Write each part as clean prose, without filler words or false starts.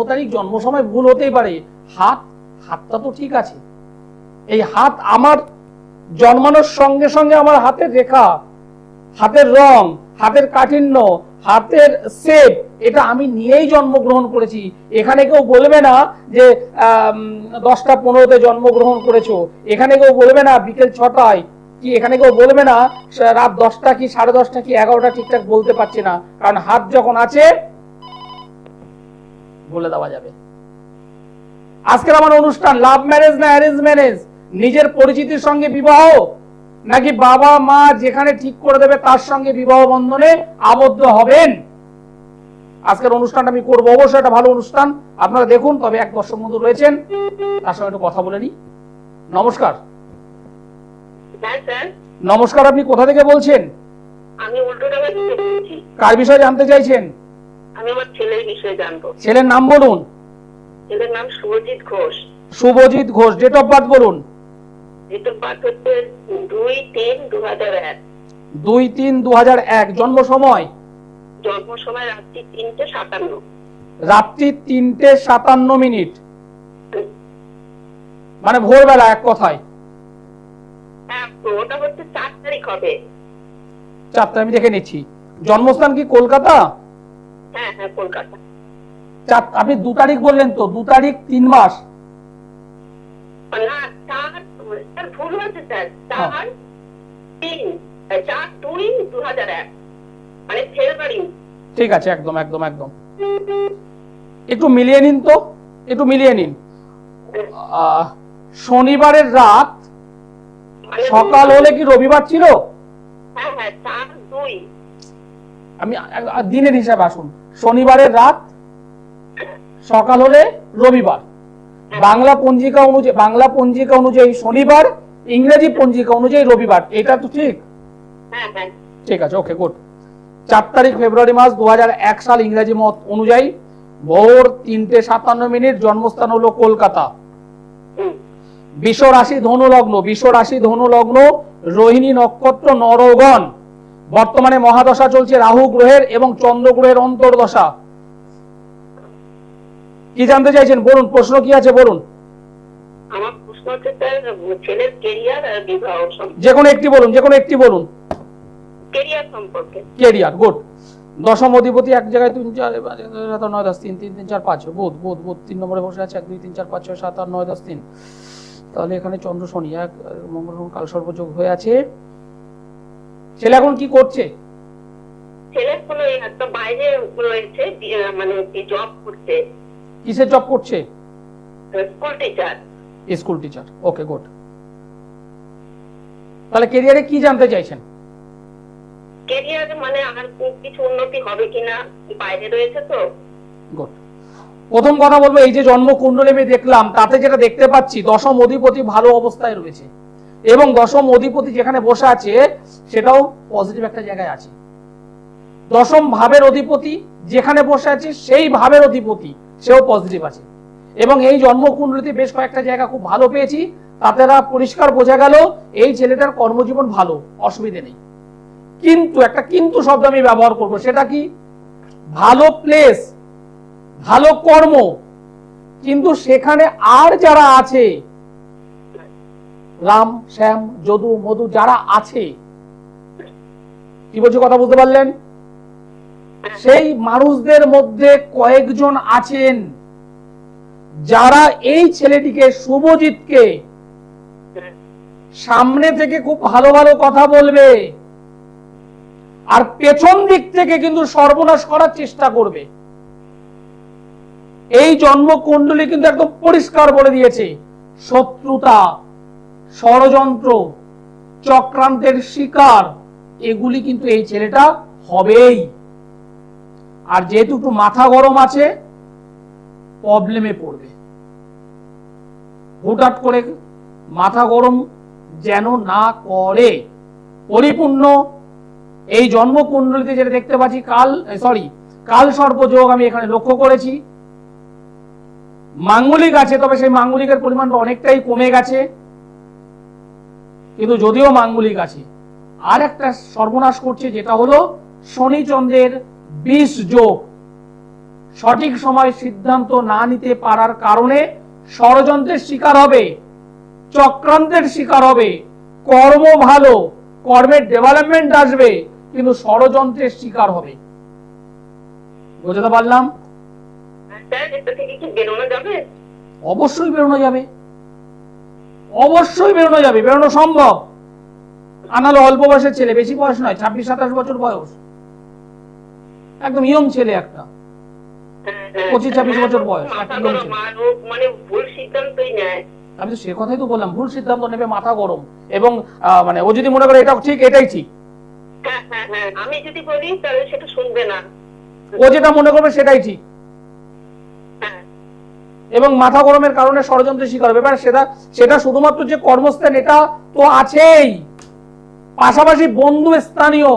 তারিখ জন্ম সময় ভুল হতেই পারে। হাতটা তো ঠিক আছে। এই হাত আমার জন্মানোর সঙ্গে সঙ্গে আমার হাতের রেখা, হাতের রং, হাতের কাঠিন্য, হাতের শেপ, এটা আমি নিয়েই জন্মগ্রহণ করেছি। এখানে কেউ বলবে না যে 10টা 15-তে জন্মগ্রহণ করেছো, এখানে কেউ বলবে না বিকেল 6টায়, কি এখানে কেউ বলবে না রাত 10টা কি 10:30 কি 11টা ঠিকঠাক বলতে পারছি না, কারণ হাত যখন আছে বলে দেওয়া যাবে। আজকের আমার অনুষ্ঠান লাভ ম্যারেজ না অ্যারেঞ্জ ম্যারেজ, নিজের পরিচিতির সঙ্গে বিবাহ, নাকি বাবা মা যেখানে ঠিক করে দেবে তার সঙ্গে বিবাহ বন্ধনে আবদ্ধ হবেন। আজকের অনুষ্ঠানটা আমি করবো, অবশ্যই একটা ভালো অনুষ্ঠান, আপনারা দেখুন। তবে এক দর্শক বন্ধু রয়েছেন, তার সঙ্গে একটু কথা বলে নি। নমস্কার। নমস্কার, আপনি কোথা থেকে বলছেন? আমি উল্টোডাঙ্গা থেকে বলছি। কার বিষয়ে জানতে চাইছেন? আমি আমার ছেলের বিষয়ে জানবো। ছেলের নাম বলুন। ছেলের নাম Subhajit Ghosh. Subhajit Ghosh. Date of birth বলুন। ডেট অফ বার্থ হচ্ছে 2-3-2001। 2-3-2001। জন্ম সময়? জন্ম সময় রাত্রি 3:57। রাত্রি 3:57। মানে ভোরবেলা এক কথায়। হ্যাঁ, ওটা হচ্ছে 4 তারিখ হবে। 4 তারিখ আমি দেখে নিচ্ছি। জন্মস্থান কি কলকাতা? হ্যাঁ হ্যাঁ, কলকাতা। আপনি 2 তারিখ বললেন তো, 2 তারিখ 3 মাস? না, 4 ভুল হচ্ছে স্যার। 4-2-2001 মানে ফেব্রুয়ারি। ঠিক আছে, একদম একদম একদম। একটু মিলিয়ে নিন তো, একটু মিলিয়ে নিন। শনিবারের রাত সকাল হলে কি রবিবার ছিল? হ্যাঁ হ্যাঁ, 4-2। আমি দিনের হিসাবে আসুন। শনিবারের রাত সকাল হলে রবিবার। বাংলা পঞ্জিকা অনুযায়ী শনিবার, ইংরেজি পঞ্জিকা অনুযায়ী রবিবার। এটা তো ঠিক? হ্যাঁ হ্যাঁ, ঠিক আছে, ওকে, গুড। 4 তারিখ ফেব্রুয়ারি মাস 2001 সাল ইংরেজি মত অনুযায়ী ভোর 3:57। জন্মস্থান হলো কলকাতা। বৃষ রাশি ধনু লগ্ন, রোহিণী নক্ষত্র, নরগণ। বর্তমানে মহাদশা চলছে রাহু গ্রহের এবং চন্দ্র গ্রহের অন্তর্দশা। কি জানতে চাইছেন বলুন, প্রশ্ন কি আছে বলুন। আমার প্রশ্ন হচ্ছে স্যার, ছেলের ক্যারিয়ার আর বিবাহ সম্পর্কে। যে কোনো একটি বলুন। ক্যারিয়ার সম্পর্কে। Career, good. দশম অধিপতি এক জায়গায় 3 4 5 9 10 3 3 3 4 5 বুধ 3 নম্বরে বসে আছে। 1 2 3 4 5 6 7 8 9 10 3। তাহলে এখানে চন্দ্র শনি এক মঙ্গল কাল সর্বযোগ হয়ে আছে। ছেলে এখন কি করছে? ছেলের কোনো একটা বাইরে রয়েছে, মানে জব করছে। কিসের জব করছে? School teacher. স্কুল টিচার, ওকে, গুড। তাহলে ক্যারিয়ারে কি জানতে চাইছেন? ক্যারিয়ার মানে আর কিছু উন্নতি হবে কিনা, বাইরে রয়েছে তো। গুড। প্রথম কথা বলবো, এই যে জন্মকুণ্ডলী আমি দেখলাম, তাতে যেটা দেখতে পাচ্ছি দশম অধিপতি ভালো অবস্থায় রয়েছে, এবং দশম অধিপতি যেখানে বসে আছে সেটাও পজিটিভ একটা জায়গায় আছে। দশম ভাবের অধিপতি যেখানে বসে আছে সেই ভাবের অধিপতি সেও পজিটিভ আছে, এবং এই জন্মকুণ্ডলীতে বেশ কয়েকটা জায়গা খুব ভালো পেয়েছি। তাতে পরিষ্কার বোঝা গেল এই ছেলেটার কর্মজীবন ভালো, অসুবিধে নেই। কিন্তু একটা কিন্তু শব্দ আমি ব্যবহার করব, সেটা কি? ভালো প্লেস, ভালো কর্ম, কিন্তু সেখানে আর যারা আছে, রাম শ্যাম যদু মধু যারা আছে, কি বলছি কথা বুঝতে পারলেন? সেই মানুষদের মধ্যে কয়েকজন আছেন যারা এই ছেলেটিকে, শুভজিৎকে, সামনে থেকে খুব ভালো ভালো কথা বলবে, আর পেছন দিক থেকে কিন্তু সর্বনাশ করার চেষ্টা করবে। এই জন্মকুণ্ডলী কিন্তু একদম পরিষ্কার বলে দিয়েছে, শত্রুতা, ষড়যন্ত্র, চক্রান্তের শিকার এগুলি কিন্তু এই ছেলেটা হবেই। আর যেহেতু একটু মাথা গরম আছে, প্রবলেমে পড়বে। হুটহাট করে মাথা গরম যেন না করে। পরিপূর্ণ এই জন্মকুণ্ডলীতে যেটা দেখতে পাচ্ছি, কাল সর্পযোগ আমি এখানে লক্ষ্য করেছি। মাঙ্গলিক আছে, তবে সেই মাঙ্গলিকের পরিমাণটা অনেকটাই কমে গেছে, কিন্তু যদিও মাঙ্গলিক আছে, আর একটা সর্বনাশ করছে, যেটা হলো শনি চন্দ্রের 20 যোগ। সঠিক সময় সিদ্ধান্ত না নিতে পারার কারণে ষড়যন্ত্রের শিকার হবে, চক্রান্তের শিকার হবে। কর্ম ভালো, কর্মের ডেভেলপমেন্ট আসবে, কিন্তু ষড়যন্ত্রের শিকার হবে। বুঝতে পারলাম? স্যার এটা থেকে কি বেরোনো যাবে? অবশ্যই বেরোনো যাবে, অবশ্যই বেরোনো যাবে, বেরোনো সম্ভব। আনালে অল্প বয়সের ছেলে, বেশি বয়স নয়, 26-27 বছর বয়স, একদম ইয়ং ছেলে, একটা 25-26 বছর বয়স, একটা ইয়ং ছেলে। মানে ভুল সিদ্ধান্তই নেয়। আমি তো সে কথাই তো বললাম, ভুল সিদ্ধান্ত নেবে, মাথা গরম, এবং মানে ও যদি মনে করে এটা ঠিক, এটাই ঠিক, হ্যাঁ হ্যাঁ হ্যাঁ, আমি যদি বলি তাহলে সেটা শুনবে না। ও যেটা মনে করবে সেটাই ঠিক, হ্যাঁ এবং মাথা গরমের কারণে ষড়যন্ত্রের শিকার হবে। এবার সেটা শুধুমাত্র যে কর্মস্থান এটা তো আছেই, পাশাপাশি বন্ধু, স্থানীয়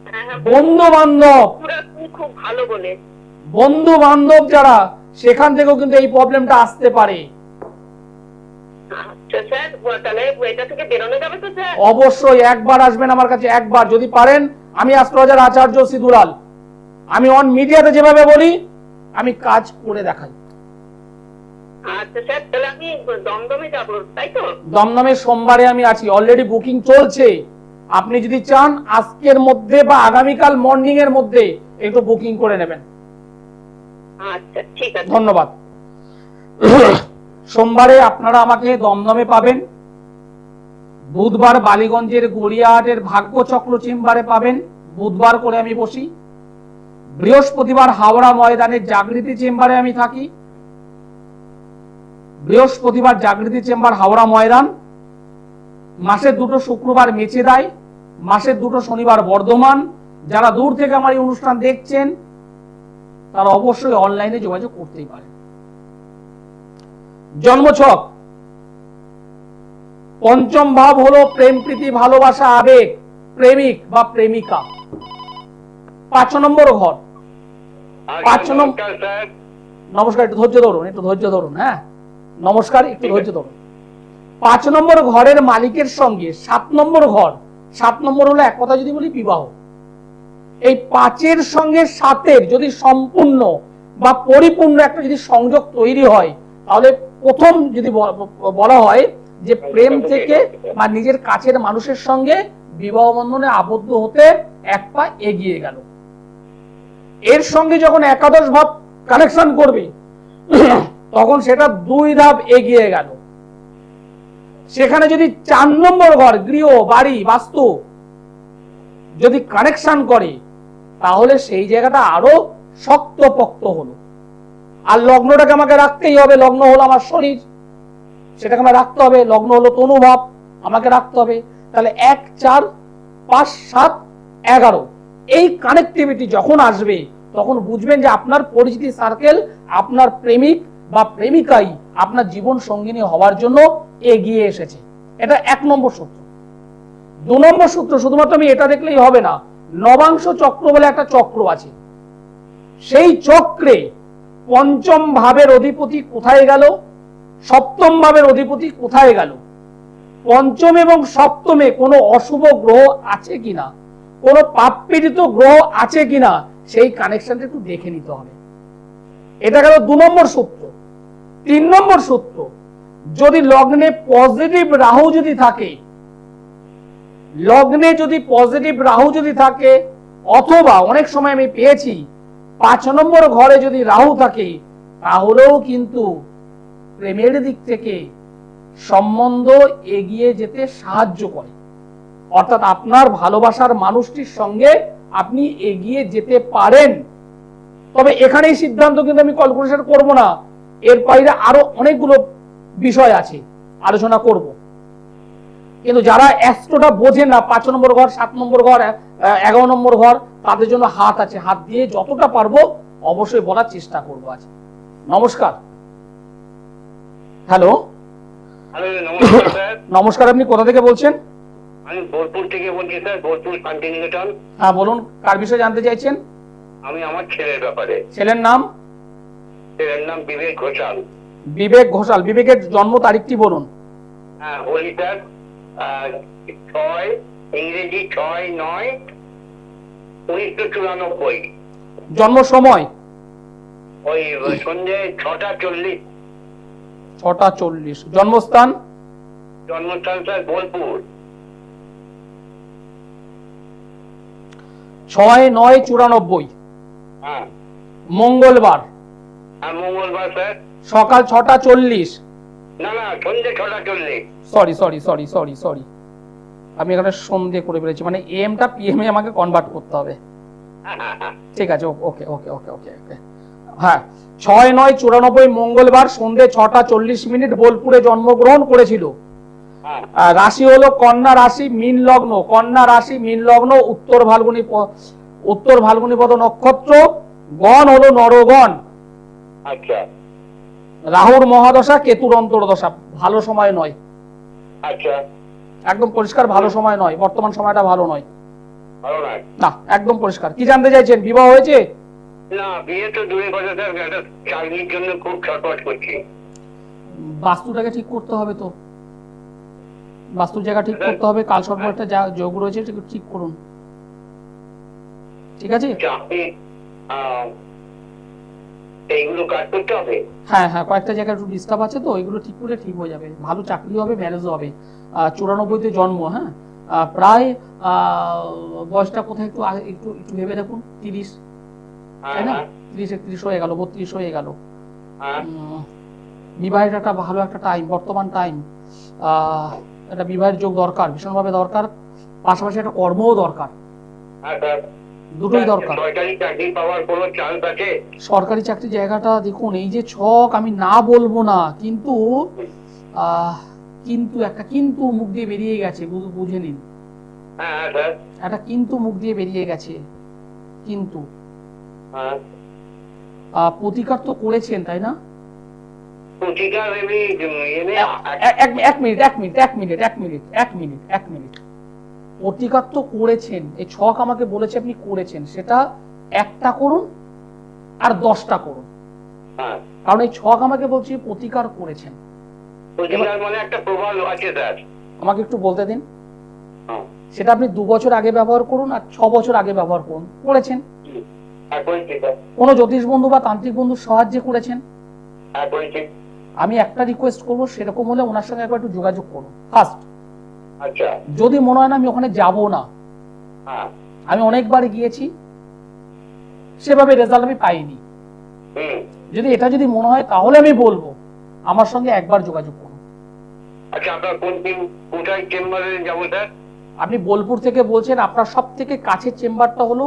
হ্যাঁ হ্যাঁ, বন্ধু বান্ধব, পুরা তুমি খুব ভালো বলে। বন্ধু বান্ধব যারা, সেখান থেকেও কিন্তু এই প্রবলেমটা আসতে পারে। আচ্ছা স্যার, তাহলে এটা থেকে বেরোনো যাবে তো স্যার? অবশ্যই একবার আসবেন আমার কাছে, একবার যদি পারেন। আমি অ্যাস্ট্রোলজার আচার্য সিদুলাল, আমি অন মিডিয়াতে যেভাবে বলি আমি কাজ করে দেখাই। আচ্ছা স্যার, তাহলে আমি দমদমে যাব, তাই তো? দমদমে সোমবারে আমি আছি, অলরেডি বুকিং চলছে। আপনি যদি চান আজকের মধ্যে বা আগামীকাল মর্নিং এর মধ্যে একটু বুকিং করে নেবেন। আচ্ছা ঠিক আছে, ধন্যবাদ। সোমবারে আপনারা আমাকে দমদমে পাবেন, বুধবার বালিগঞ্জের গড়িয়াহাটের ভাগ্যচক্র চেম্বারে পাবেন, বুধবার করে আমি বসি। বৃহস্পতিবার হাওড়া ময়দানের জাগৃতি চেম্বারে আমি থাকি, বৃহস্পতিবার জাগৃতি চেম্বার হাওড়া ময়দান। মাসের 2 শুক্রবার মেচেদায়, মাসের 2 শনিবার বর্ধমান। যারা দূর থেকে আমার এই অনুষ্ঠান দেখছেন তারা অবশ্যই অনলাইনে যোগাযোগ করতেই পারেন। জন্মছক, পঞ্চম ভাব হলো প্রেম, প্রীতি, ভালোবাসা, আবেগ, প্রেমিক বা প্রেমিকা। 5 নম্বর ঘর, 5 নম্বর। নমস্কার, একটু ধৈর্য ধরুন, একটু ধৈর্য ধরুন। হ্যাঁ নমস্কার, একটু ধৈর্য ধরুন। 5 নম্বর ঘরের মালিকের সঙ্গে 7 নম্বর ঘর, 7 নম্বর হলো এক কথা যদি বলি বিবাহ। এই 5-এর সঙ্গে 7-এর যদি সম্পূর্ণ বা পরিপূর্ণ একটা যদি সংযোগ তৈরি হয়, তাহলে প্রথম যদি বলা হয় যে প্রেম থেকে বা নিজের কাছের মানুষের সঙ্গে বিবাহ বন্ধনে আবদ্ধ হতে এক পা এগিয়ে গেল। এর সঙ্গে যখন একাদশ ভাব কানেকশন করবে তখন সেটা 2 ধাপ এগিয়ে গেল। সেখানে যদি 4 নম্বর ঘর, গৃহ, বাড়ি, বাস্তু যদি কানেকশন করে, তাহলে সেই জায়গাটা আরো শক্তপোক্ত হলো। আর লগ্নটাকে আমাকে রাখতেই হবে, লগ্ন হলো আমার শরীর, সেটাকে আমার রাখতে হবে। লগ্ন হলো তনুভাব, আমাকে রাখতে হবে। তাহলে 1, 4, 5, 7, 11 এই কানেক্টিভিটি যখন আসবে, তখন বুঝবেন যে আপনার পরিচিতি সার্কেল, আপনার প্রেমিক বা প্রেমিকাই আপনার জীবন সঙ্গিনী হওয়ার জন্য এগিয়ে এসেছে। এটা 1 নম্বর সূত্র। 2 নম্বর সূত্র, শুধুমাত্র আমি এটা দেখলেই হবে না, নবাংশ চক্র বলে একটা চক্র আছে। সেই চক্রে 5ম ভাবের অধিপতি কোথায় গেল, 7ম ভাবের অধিপতি কোথায় গেল, 5ম এবং 7মে কোনো অশুভ গ্রহ আছে কিনা, কোনো পাপপীড়িত গ্রহ আছে কিনা, সেই কানেকশনটা একটু দেখে নিতে হবে। এটা গেল 2 নম্বর সূত্র। 3 নম্বর সূত্র, যদি লগ্নে পজিটিভ রাহু যদি থাকে, লগ্নে যদি পজিটিভ রাহু যদি থাকে, অথবা অনেক সময় আমি পেয়েছি 5 নম্বর ঘরে যদি রাহু থাকে, তাহলেও কিন্তু প্রেমের দিক থেকে সম্বন্ধ এগিয়ে যেতে সাহায্য করে। অর্থাৎ আপনার ভালোবাসার মানুষটির সঙ্গে আপনি এগিয়ে যেতে পারেন। তবে এখানেই সিদ্ধান্ত কিন্তু আমি ক্যালকুলেশন করব না, এর বাইরে আরো অনেকগুলো বিষয় আছে, আলোচনা করব। কিন্তু যারা অ্যাস্ট্রোটা বোঝেন না, 5 নম্বর ঘর, 7 নম্বর ঘর, 11 নম্বর ঘর, তাদের জন্য হাত আছে, হাত দিয়ে যতটা পারবো অবশ্যই বলার চেষ্টা করবো। আজ নমস্কার। হ্যালো, নমস্কার স্যার। নমস্কার, আপনি কোথা থেকে বলছেন? আমি বোলপুর থেকে বলছি স্যার, বোলপুর শান্তিনিকেতন। হ্যাঁ বলুন, কার বিষয়ে জানতে চাইছেন? আমি আমার ছেলের ব্যাপারে। ছেলের নাম? ছেলের নাম বিবেক ঘোষাল। বিবেক ঘোষাল। বিবেকের জন্ম তারিখটি বলুন। হ্যাঁ বলি স্যার, 6 ইংরেজি 6-9-1994। জন্ম সময় ওই সন্ধ্যে 6:40। 6:40। জন্মস্থান জন্মস্থান স্যার বোলপুর। 6/9/94। হ্যাঁ মঙ্গলবার আর মঙ্গলবার স্যার। সকাল 6:40। না না, সন্ধ্যে 6:40। Sorry sorry sorry sorry sorry, আমি এখানে সন্ধে করে ফেলেছি, মানে এমটা পিএম এ আমাকে কনভার্ট করতে হবে। ঠিক আছে, ওকে ওকে ওকে ওকে ওকে। হ্যাঁ, 6/9/94 মঙ্গলবার সন্ধে 6:40 বোলপুরে জন্মগ্রহণ করেছিল। রাশি হলো কন্যা রাশি, মীন লগ্ন। কন্যা রাশি, মীন লগ্ন, উত্তর ফাল্গুনী পদ নক্ষত্র। গণ হলো নরগণ। আচ্ছা রাহুর মহাদশা, কেতুর অন্তর্দশা। ভালো সময় নয়, আচ্ছা, একদম পরিষ্কার ভালো সময় নয়, বর্তমান সময়টা ভালো নয়। ভালো নয় না, একদম পরিষ্কার। কি জানতে চাইছেন? বিবাহ হয়েছে? না, বিয়ে তো দূরে কথা স্যার, একটা চাকরির জন্য খুব ছটফট করছি। বাস্তুটাকে ঠিক করতে হবে তো, বাস্তুর জায়গা ঠিক করতে হবে। কাল সর্প একটা যা যোগ রয়েছে সেটা ঠিক করুন, ঠিক আছে? চাকরি এইগুলো কাজ করতে হবে। হ্যাঁ হ্যাঁ, কয়েকটা জায়গায় একটু ডিস্টার্ব আছে তো, এগুলো ঠিক করলে ঠিক হয়ে যাবে। ভালো চাকরি হবে, ম্যারেজও হবে। 94-তে জন্ম। হ্যাঁ, প্রায় বয়সটা কোথায় একটু একটু একটু ভেবে দেখুন। 30, তাই না? 30-31 হয়ে গেল, 32 হয়ে গেল। বিবাহের একটা ভালো একটা টাইম, বর্তমান টাইম। একটা বিবাহের যোগ দরকার, ভীষণভাবে দরকার। পাশাপাশি একটা কর্মও দরকার, দুটোই দরকার। সরকারি চাকরি পাওয়ার কোনো চান্স আছে? সরকারি চাকরি জায়গাটা দেখুন, এই যে ছক, আমি না বলবো না, কিন্তু কিন্তু একটা কিন্তু মুখ দিয়ে বেরিয়ে গেছে, বুঝে নিন। হ্যাঁ স্যার, একটা কিন্তু মুখ দিয়ে বেরিয়ে গেছে। কিন্তু প্রতিকার তো করেছেন, তাই না? প্রতিকার এক মিনিট। প্রতিকার তো করেছেন, এই ছক আমাকে বলেছে আপনি করেছেন, সেটা একটা করুন আর 10টা করুন। কারণ এই ছক আমাকে বলছে প্রতিকার করেছেন। প্রতিকার মানে একটা প্রভাব আছে স্যার, আমাকে একটু বলতে দিন। সেটা আপনি 2 বছর আগে ব্যবহার করুন আর 6 বছর আগে ব্যবহার করুন, করেছেন। কোন জ্যোতিষ বন্ধু বা তান্ত্রিক বন্ধুর সাহায্যে করেছেন। আমি একটা রিকোয়েস্ট করবো, সেরকম হলে ওনার সঙ্গে একবার একটু যোগাযোগ করুন ফার্স্ট। আচ্ছা, যদি মনে হয় না আমি ওখানে যাব না, আমি অনেকবার গিয়েছি, সেভাবে রেজাল্ট আমি পাইনি, যদি এটা যদি মনে হয় তাহলে আমি বলবো আমার সঙ্গে একবার যোগাযোগ করুন। আচ্ছা, আপনার কোথায় চেম্বারে যাব স্যার? আপনি বোলপুর থেকে বলছেন, আপনার সব থেকে কাছের চেম্বারটা হলো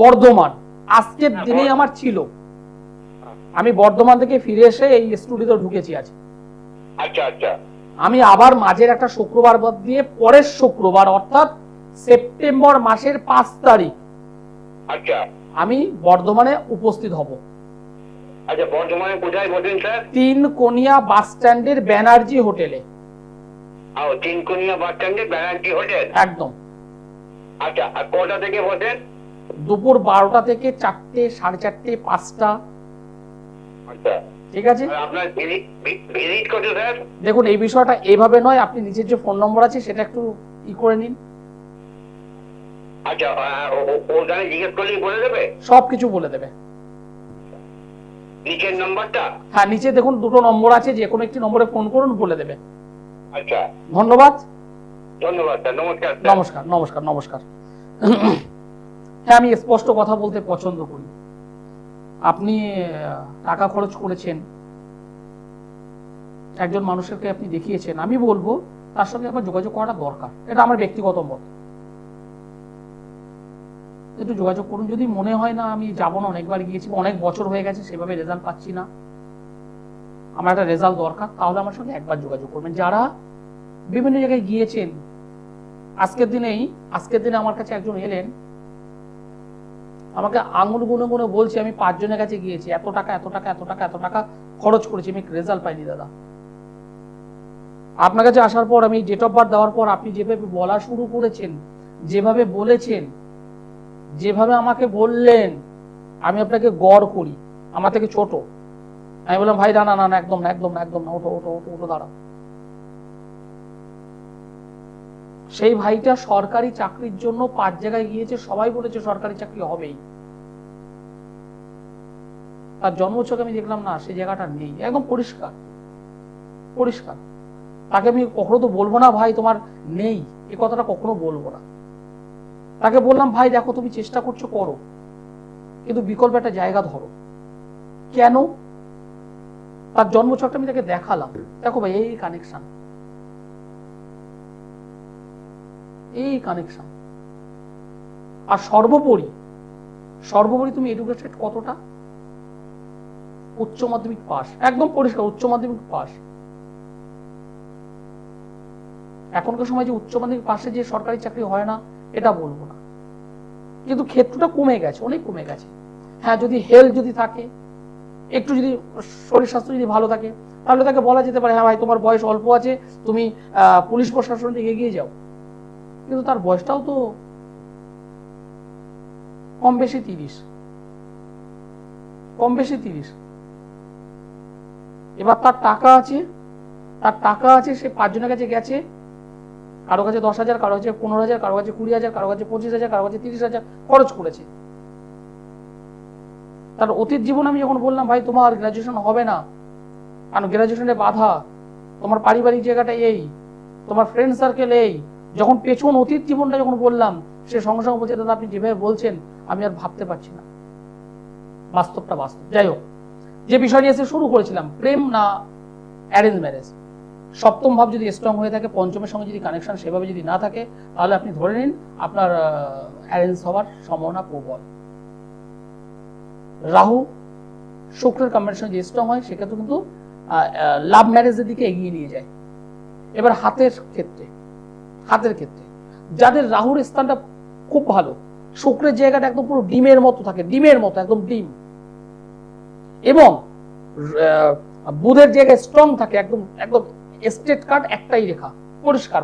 বর্ধমান। আজকের দিনেই আমার ছিল, আমি বর্ধমান থেকে ফিরে এসে এই স্টুডিওতে ঢুকেছি আজ। আচ্ছা আচ্ছা, আমি আবার মাঝের একটা শুক্রবার বাদ দিয়ে পরের শুক্রবার, অর্থাৎ সেপ্টেম্বর মাসের 5 তারিখ আচ্ছা, আমি বর্ধমানে উপস্থিত হব। আচ্ছা, বর্ধমানে কোথায় বসেন স্যার? 3 কোনিয়া বাস স্ট্যান্ডের ব্যানার্জি হোটেলে। 3 কোনিয়া বাস স্ট্যান্ডে ব্যানার্জি হোটেল, একদম। আচ্ছা, আর কটা থেকে বসেন? দুপুর 12টা থেকে 4টে, 4:30, 5টা। আচ্ছা, ঠিক আছে। আপনার ভিজিট কত স্যার? দেখুন, এই বিষয়টা এইভাবে নয়, আপনি নিজের যে ফোন নম্বর আছে সেটা একটু করে নিন। আচ্ছা, ওখানে জিজ্ঞেস করলেই বলে দেবে? সবকিছু বলে দেবে। নিচের নাম্বারটা? হ্যাঁ, নিচে দেখুন 2টো নম্বর আছে, যে কোনো একটি নম্বরে ফোন করুন, বলে দেবে। আচ্ছা, ধন্যবাদ। ধন্যবাদ স্যার, নমস্কার। নমস্কার নমস্কার নমস্কার। হ্যাঁ, আমি স্পষ্ট কথা বলতে পছন্দ করি। আপনি টাকা খরচ করেছেন, একজন মানুষকে আপনি দেখিয়েছেন, আমি বলবো তার সঙ্গে একবার যোগাযোগ করাটা দরকার। এটা আমার ব্যক্তিগত মত। একটু যোগাযোগ করুন। যদি মনে হয় না আমি যাবো না, অনেকবার গিয়েছি, অনেক বছর হয়ে গেছে, সেভাবে রেজাল্ট পাচ্ছি না, আমার একটা রেজাল্ট দরকার, তাহলে আমার সঙ্গে একবার যোগাযোগ করবেন। যারা বিভিন্ন জায়গায় গিয়েছেন, আজকের দিনে আমার কাছে একজন এলেন, আমাকে আঙুল গুনে গুনে বলছে আমি 5 জনের কাছে গিয়েছি, এত টাকা খরচ করেছি, আমি রেজাল্ট পাইনি দাদা। আপনার কাছে আসার পর, আমি ডেট অফ বার্থ দেওয়ার পর, আপনি যেভাবে বলা শুরু করেছেন, যেভাবে বলেছেন, যেভাবে আমাকে বললেন, আমি আপনাকে গড় করি, আমার থেকে ছোট। আমি বললাম ভাই না না না, একদম না, একদম না, একদম না, ওঠো ওঠো ওঠো ওঠো, দাঁড়াও। সেই ভাইটা সরকারি চাকরির জন্য 5 জায়গায় গিয়েছে, সবাই বলেছে সরকারি চাকরি হবেই। তার জন্মছকে আমি দেখলাম না সেই জায়গাটা নেই, একদম পরিষ্কার পরিষ্কার। তাকে আমি কখনো তো বলবো না ভাই তোমার নেই, এ কথাটা কখনো বলবো না। তাকে বললাম ভাই দেখো তুমি চেষ্টা করছো করো, কিন্তু বিকল্প একটা জায়গা ধরো। কেন? তার জন্মছকটা আমি তাকে দেখালাম, দেখো ভাই এই কানেকশন, এই কানেকশন। আর সর্বোপরি সর্বোপরি তুমি এডুকেটেড কতটা? উচ্চ মাধ্যমিক পাস, একদম পরিষ্কার উচ্চ মাধ্যমিক পাস। এখনকার সময় যে উচ্চ মাধ্যমিক পাশে যে সরকারি চাকরি হয় না এটা বলবো না, কিন্তু ক্ষেত্রটা কমে গেছে, অনেক কমে গেছে। হ্যাঁ, যদি হেলথ যদি থাকে, একটু যদি শরীর স্বাস্থ্য যদি ভালো থাকে, তাহলে তাকে বলা যেতে পারে হ্যাঁ ভাই তোমার বয়স অল্প আছে, তুমি পুলিশ প্রশাসন থেকে এগিয়ে যাও। কিন্তু তার বয়সটাও তো কম বেশি 30, কম বেশি 30। এবার তার টাকা আছে, তার টাকা আছে, সে 5 জনের কাছে গেছে, কারো কাছে 10,000, কারো কাছে 15,000, কারো কাছে 20,000, কারো কাছে 25,000, কারো কাছে 30,000 খরচ করেছে। তার অতীত জীবন আমি যখন বললাম ভাই তোমার গ্রাজুয়েশন হবে না, কারণ গ্রাজুয়েশনে বাধা, তোমার পারিবারিক জায়গাটা এই, তোমার ফ্রেন্ড সার্কেল এই, যখন পেছন অতীত জীবনটা যখন বললাম, সে সঙ্গে সঙ্গে বলছে দাদা আপনি যেভাবে বলছেন আমি আর ভাবতে পারছি না, বাস্তবটা বাস্তব। যাই হোক, যে বিষয় নিয়ে শুরু করেছিলাম, প্রেম না অ্যারেঞ্জ ম্যারেজ, সপ্তম ভাব যদি স্ট্রং হয়ে থাকে, পঞ্চমের সঙ্গে যদি কানেকশন সেভাবে যদি না থাকে, তাহলে আপনি ধরে নিন আপনার অ্যারেঞ্জ হওয়ার সম্ভাবনা প্রবল। রাহু শুক্রের কম্বিনেশন যে স্ট্রং হয় সেক্ষেত্রে কিন্তু লাভ ম্যারেজের দিকে এগিয়ে নিয়ে যায়। এবার হাতের ক্ষেত্রে, হাতের ক্ষেত্রে যাদের রাহুর স্থানটা খুব ভালো, শুক্রের জায়গাটা একদম পুরো ডিমের মতো থাকে, ডিমের মতো একদম ডিম, এবং বুধের জায়গায় স্ট্রং থাকে, একদম একদম স্ট্রেট কাট একটাই রেখা পরিষ্কার,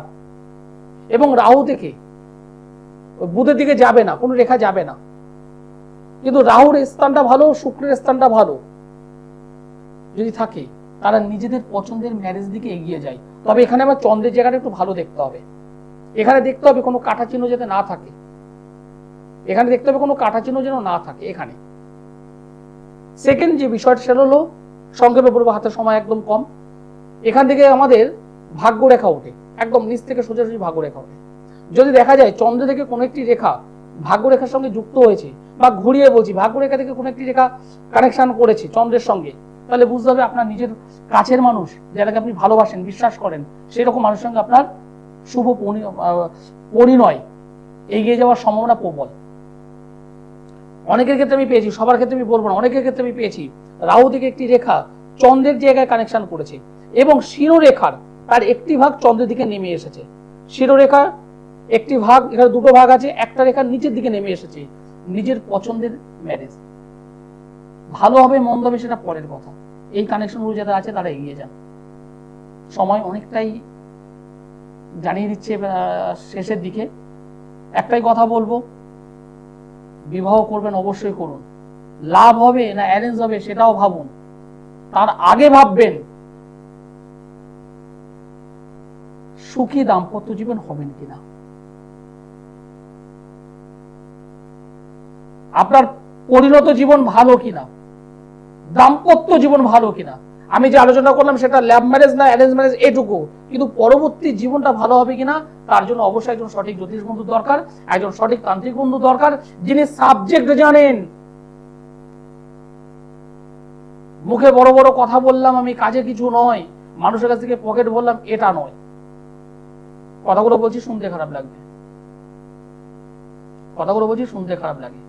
এবং রাহু থেকে বুধের দিকে যাবে না, কোনো রেখা যাবে না, কিন্তু রাহুর স্থানটা ভালো, শুক্রের স্থানটা ভালো যদি থাকে, তারা নিজেদের পছন্দের ম্যারেজ দিকে এগিয়ে যায়। তবে এখানে আমার চন্দ্রের জায়গাটা একটু ভালো দেখতে হবে, এখানে দেখতে হবে কোনো কাটা চিহ্ন যাতে না থাকে, এখানে দেখতে হবে কোনো কাটা চিহ্ন যেন না থাকে এখানে। সেকেন্ড যে বিষয়টা সেটা হলো, সংক্ষেপে বলবো হাতের সময় একদম কম, এখান থেকে আমাদের ভাগ্যরেখা ওঠে, একদম নিচ থেকে সোজাসুজি ভাগ্যরেখা ওঠে। যদি দেখা যায় চন্দ্র থেকে কোনো একটি রেখা ভাগ্যরেখার সঙ্গে যুক্ত হয়েছে, বা ঘুরিয়ে বলছি ভাগ্যরেখা থেকে কোনো একটি রেখা কানেকশন করেছে চন্দ্রের সঙ্গে, তাহলে বুঝতে হবে আপনার নিজের কাছের মানুষ, যারাকে আপনি ভালোবাসেন বিশ্বাস করেন, সেরকম মানুষের সঙ্গে আপনার শুভ পরিণয় এগিয়ে যাওয়ার সম্ভাবনা প্রবল। অনেকের ক্ষেত্রে আমি পেয়েছি, সবার ক্ষেত্রে আমি বলবো না, অনেকের ক্ষেত্রে আমি পেয়েছি রাহু থেকে একটি রেখা চন্দ্রের জায়গায় কানেকশন করেছে, এবং শিরোরেখার তার একটি ভাগ চন্দ্রের দিকে নেমে এসেছে। শিরোরেখা একটি ভাগ, এখানে দুটো ভাগ আছে, একটা রেখা নিচের দিকে নেমে এসেছে। নিজের পছন্দের ম্যারেজ ভালো হবে মন্দ হবে সেটা পরের কথা, এই কানেকশনগুলো যারা আছে তারা এগিয়ে যান। সময় অনেকটাই জানিয়ে দিচ্ছে শেষের দিকে। একটাই কথা বলবো, বিবাহ করবেন অবশ্যই করুন, লাভ হবে না অ্যারেঞ্জ হবে সেটাও ভাবুন, তার আগে ভাববেন সুখী দাম্পত্য জীবন হবেন কিনা, আপনার পরিণত জীবন ভালো কিনা, দাম্পত্য জীবন ভালো কিনা। আমি যে আলোচনা করলাম সেটা লাভ ম্যারেজ না অ্যারেঞ্জ ম্যারেজ এটুকু, কিন্তু পরবর্তী জীবনটা ভালো হবে কিনা তার জন্য অবশ্যই একজন সঠিক জ্যোতিষ বন্ধু দরকার, একজন সঠিক তান্ত্রিক বন্ধু দরকার, যিনি সাবজেক্ট জানেন। মুখে বড় বড় কথা বললাম আমি, কাজে কিছু নয়, মানুষের কাছ থেকে পকেট বললাম, এটা নয়। কথাগুলো বলছি শুনতে খারাপ লাগবে, কথাগুলো বলছি শুনতে খারাপ লাগে।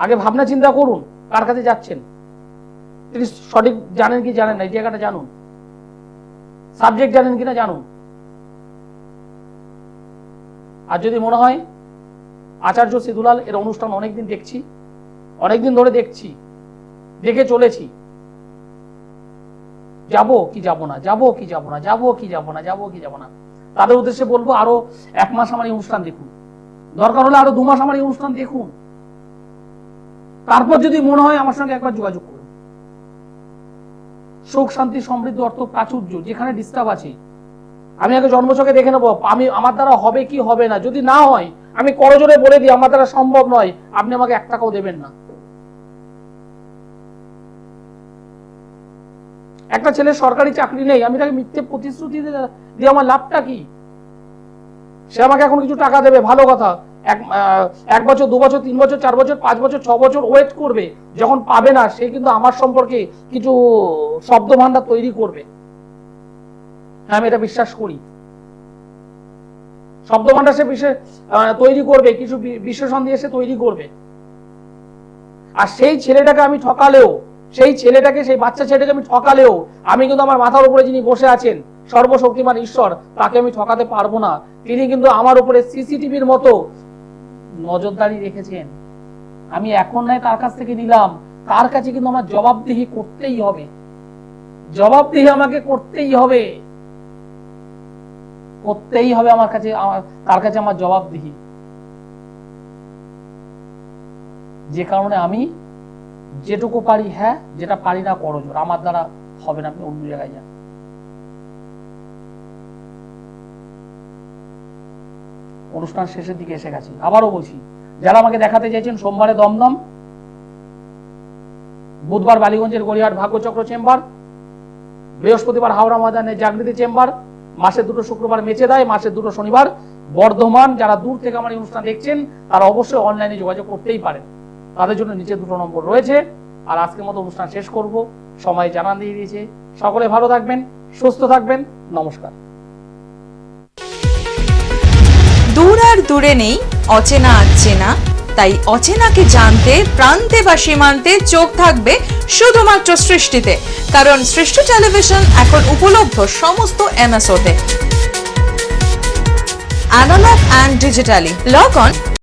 আগে ভাবনা চিন্তা করুন কার কাছে যাচ্ছেন, তিনি সঠিক জানেন কি জানেন না, এই জায়গাটা জানুন, সাবজেক্ট জানেন কিনা জানুন। আর যদি মনে হয় আচার্য সিধুলাল এর অনুষ্ঠান অনেকদিন দেখছি, অনেকদিন ধরে দেখছি, দেখে চলেছি, যাবো কি যাব না, যাবো কি যাব না, যাবো কি যাব না, যাবো কি যাব না, তাদের উদ্দেশ্যে বলবো আরো 1 মাস আমার এই অনুষ্ঠান দেখুন, দরকার হলে আরো 2 মাস আমার এই অনুষ্ঠান দেখুন, তারপর যদি মনে হয় আমার সঙ্গে একবার যোগাযোগ করুন। সুখ শান্তি সমৃদ্ধি অর্থ প্রাচুর্য যেখানে ডিস্টার্ব আছে, আমি আগে জন্মছকে দেখে নেবো আমি আমার দ্বারা হবে কি হবে না, যদি না হয় আমি করজোরে বলে দিই আমার দ্বারা সম্ভব নয়, আপনি আমাকে 1 টাকাও দেবেন না। একটা ছেলের সরকারি চাকরি নেই, আমি তাকে মিথ্যে প্রতিশ্রুতি দিয়ে আমার লাভটা কি? সে আমাকে এখন কিছু টাকা দেবে, ভালো কথা, 1 বছর 2 বছর 3 বছর 4 বছর 5 বছর 6 বছর ওয়েট করবে, যখন পাবে না সে কিন্তু আমার সম্পর্কে কিছু শব্দ ভান্ডার তৈরি করবে। আমি এটা বিশ্বাস করি, শব্দ ভান্ডার সে তৈরি করবে, কিছু বিশেষণ দিয়ে সে তৈরি করবে। আর সেই ছেলেটাকে আমি ঠকালেও, সেই বাচ্চা ছেলেটাকে আমি ঠকালেও, আমি কিন্তু আমার মাথার উপরে যিনি বসে আছেন সর্বশক্তিমান ঈশ্বর, তাকে আমি ঠকাতে পারবো না। তিনি কিন্তু আমার উপরে সিসিটিভির মতো নজরদারি রেখেছেন। আমি এখন নয় তার কাছ থেকে নিলাম, তার কাছে কিন্তু আমার জবাবদিহি করতেই হবে, জবাবদিহি আমাকে করতেই হবে, করতেই হবে আমার কাছে, তার কাছে আমার জবাবদিহি। যে কারণে আমি যেটুকু পারি হ্যাঁ, যেটা পারি না করজোর, আমার দ্বারা হবে না, আপনি অন্য জায়গায় যান। অনুষ্ঠান শেষের দিকে এসে গেছি, আবারও বলছি, যারা আমাকে দেখাতে চাইছেন, সোমবারে দমদম, বুধবার বালিগঞ্জের গড়িয়াহাট ভাগ্যচক্র চেম্বার, বৃহস্পতিবার হাওড়া ময়দানে জাগৃতি চেম্বার, মাসে 2 শুক্রবার মেচেদায়, মাসে 2 শনিবার বর্ধমান। যারা দূর থেকে আমার এই অনুষ্ঠান দেখছেন তারা অবশ্যই অনলাইনে যোগাযোগ করতেই পারেন, তাদের জন্য নিচে 2 নম্বর রয়েছে। আর আজকের মতো অনুষ্ঠান শেষ করব, সময় জানান দিয়ে দিয়েছে। সকলে ভালো থাকবেন, সুস্থ থাকবেন, নমস্কার। দূর আর দূরে নেই অচেনা আচেনা, তাই অচেনাকে জানতে প্রান্তে বা সীমান্তে চোখ থাকবে শুধুমাত্র সৃষ্টিতে, কারণ সৃষ্টি টেলিভিশন এখন উপলব্ধ সমস্ত এমএসওতে, analog and digitally. Log on